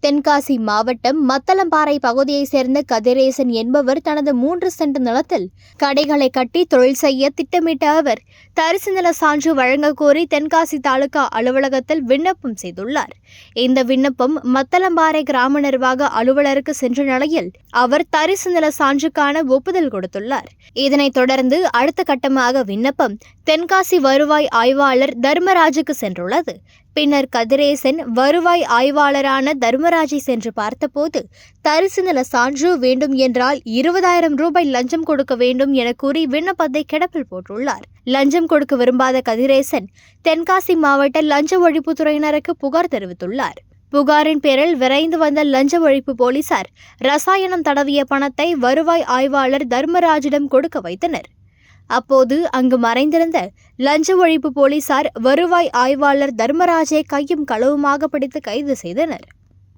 தென்காசி மாவட்டம் மத்தளம்பாறை பகுதியைச் சேர்ந்த கதிரேசன் என்பவர் தனது 3 சென்ட் நிலத்தில் கடைகளை கட்டி தொழில் செய்ய திட்டமிட்ட அவர் தரிசு நில சான்று வழங்கக் கோரி தென்காசி தாலுகா அலுவலகத்தில் விண்ணப்பம் செய்துள்ளார். இந்த விண்ணப்பம் மத்தளம்பாறை கிராம நிர்வாக அலுவலருக்கு சென்ற நிலையில் அவர் தரிசு நில சான்றுக்கான ஒப்புதல் கொடுத்துள்ளார். இதனைத் தொடர்ந்து அடுத்த கட்டமாக விண்ணப்பம் தென்காசி வருவாய் ஆய்வாளர் தர்மராஜுக்கு சென்றுள்ளது. பின்னர் கதிரேசன் வருவாய் ஆய்வாளரான தர்மராஜை சென்று பார்த்தபோது தரிசு நில சான்று வேண்டும் என்றால் 20,000 ரூபாய் லஞ்சம் கொடுக்க வேண்டும் என கூறி விண்ணப்பத்தை கிடப்பில் போட்டுள்ளார். லஞ்சம் கொடுக்க விரும்பாத கதிரேசன் தென்காசி மாவட்ட லஞ்ச ஒழிப்புத்துறையினருக்கு புகார் தெரிவித்துள்ளார். புகாரின் பேரில் விரைந்து வந்த லஞ்ச ஒழிப்பு போலீசார் ரசாயனம் தடவிய பணத்தை வருவாய் ஆய்வாளர் தர்மராஜிடம் கொடுக்க வைத்தனர். அப்போது அங்கு மறைந்திருந்த லஞ்ச ஒழிப்பு போலீசார் வருவாய் ஆய்வாளர் தர்மராஜை கையும் களவுமாக பிடித்து கைது செய்தனர்.